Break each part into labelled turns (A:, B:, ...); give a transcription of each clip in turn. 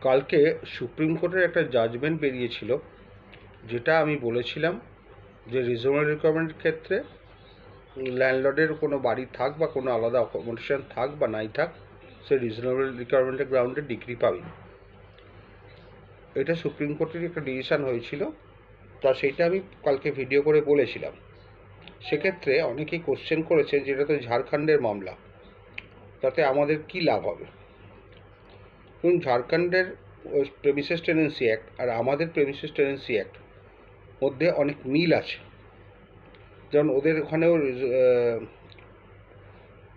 A: কালকে সুপ্রিম কোর্টের একটা জাজমেন্ট বেরিয়েছিল, যেটা আমি বলেছিলাম যে রিজনেবল রিকোয়ারমেন্টের ক্ষেত্রে ল্যান্ডলর্ডের কোনো বাড়ি থাক বা কোনো আলাদা অ্যাকোমোডেশন থাক বা নাই থাক, সে রিজনেবল রিকোয়ারমেন্টের গ্রাউন্ডে ডিগ্রি পাবে। এটা সুপ্রিম কোর্টের একটা ডিসিশান হয়েছিল, তা সেইটা আমি কালকে ভিডিও করে বলেছিলাম। সেক্ষেত্রে অনেকেই কোশ্চেন করেছে যে এটা তো ঝাড়খণ্ডের মামলা, তাতে আমাদের কি লাভ হবে। ধরুন, ঝাড়খণ্ডের প্রেমিসেস টেনেন্সি অ্যাক্ট আর আমাদের প্রেমিসেস টেনেন্সি অ্যাক্ট মধ্যে অনেক মিল আছে। যেমন ওদের ওখানেও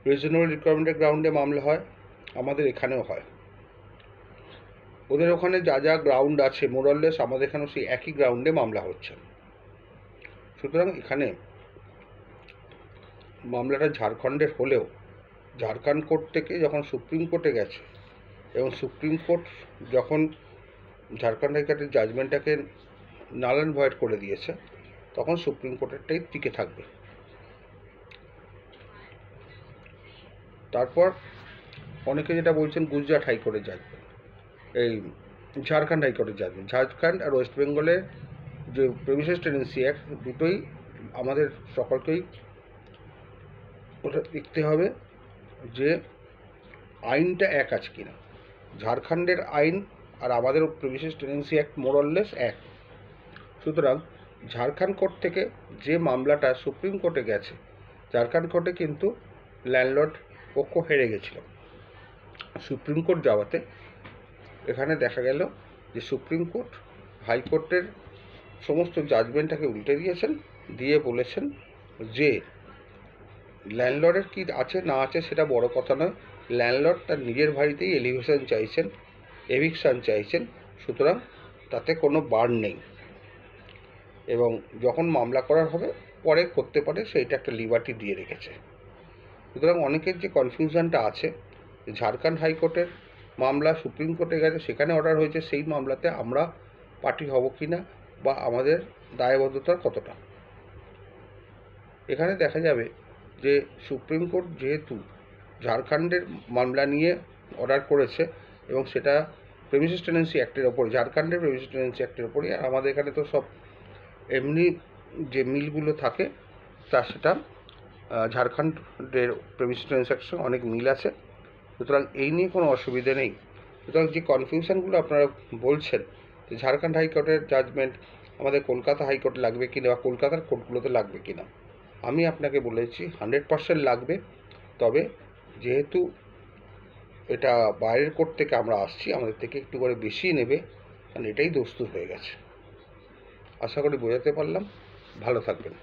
A: রিজনেবল রিকোয়ারমেন্টের গ্রাউন্ডে মামলা হয়, আমাদের এখানেও হয়। ওদের ওখানে যা যা গ্রাউন্ড আছে মোরাললেস আমাদের এখানেও সেই একই গ্রাউন্ডে মামলা হচ্ছে। সুতরাং এখানে মামলাটা ঝাড়খণ্ডের হলেও ঝাড়খণ্ড কোর্ট থেকে যখন সুপ্রিম কোর্টে গেছে এবং সুপ্রিম কোর্ট যখন ঝাড়খণ্ড হাইকোর্টের জাজমেন্টটাকে নাল অ্যান্ড ভয়েড করে দিয়েছে, তখন সুপ্রিম কোর্টেরটাই টিকে থাকবে। তারপর অনেকে যেটা বলছেন গুজরাট হাইকোর্টের জাজমেন্ট, এই ঝাড়খণ্ড হাইকোর্টের জাজমেন্ট, ঝাড়খণ্ড আর ওয়েস্ট বেঙ্গলের যে প্রেমিসেস টেনেন্সি অ্যাক্ট, দুটোই আমাদের সকলকেই ওটা দেখতে হবে যে আইনটা এক আছে কিনা। ঝাড়খণ্ডের আইন আর আমাদের প্রেমিসেস টেনেন্সি অ্যাক্ট মোরললেস এক। সুতরাং ঝাড়খণ্ড কোর্ট থেকে যে মামলাটা সুপ্রিম কোর্টে গেছে, ঝাড়খণ্ড কোর্টে কিন্তু ল্যান্ডলর্ড পক্ষ হেরে গেছিল। সুপ্রিম কোর্ট যাওয়াতে এখানে দেখা গেল যে সুপ্রিম কোর্ট হাইকোর্টের সমস্ত জাজমেন্টটাকে উল্টে দিয়েছেন, দিয়ে বলেছেন যে ল্যান্ডলর্ডের কী আছে না আছে সেটা বড় কথা নয়, ল্যান্ডলর্ড তার নিজের বাড়িতেই এভিকশন চাইছেন, সুতরাং তাতে কোনো বার নেই এবং যখন মামলা করার হবে পরে করতে পারে, সেইটা একটা লিবার্টি দিয়ে রেখেছে। সুতরাং অনেকের যে কনফিউশনটা আছে, ঝাড়খণ্ড হাইকোর্টের মামলা সুপ্রিম কোর্টে গেছে, সেখানে অর্ডার হয়েছে, সেই মামলাতে আমরা পার্টি হব কি না বা আমাদের দায়বদ্ধতা কতটা। এখানে দেখা যাবে যে সুপ্রিম কোর্ট যেহেতু ঝাড়খণ্ডের মামলা নিয়ে অর্ডার করেছে এবং সেটা প্রেমিসেস টেনেন্সি অ্যাক্টের ওপরে, ঝাড়খণ্ডের প্রেমিসেস টেনেন্সি অ্যাক্টের ওপরে, আর আমাদের এখানে তো সব এমনি যে মিলগুলো থাকে তা সেটা ঝাড়খণ্ডের প্রেমিসেস টেনেন্সি অ্যাক্টের সঙ্গে অনেক মিল আছে। সুতরাং এই নিয়ে কোনো অসুবিধে নেই। সুতরাং যে কনফিউশনগুলো আপনারা বলছেন যে ঝাড়খণ্ড হাইকোর্টের জাজমেন্ট আমাদের কলকাতা হাইকোর্টে লাগবে কিনা বা কলকাতার কোর্টগুলোতে লাগবে কিনা, আমি আপনাকে বলেছি 100% লাগবে। তবে যেহেতু এটা বাইরের কোর্ট থেকে আমরা আসছি, আমাদের থেকে একটু করে বেশি নেবে, কারণ এটাই দস্তুর হয়ে গেছে। আশা করি বোঝাতে পারলাম। ভালো থাকবেন।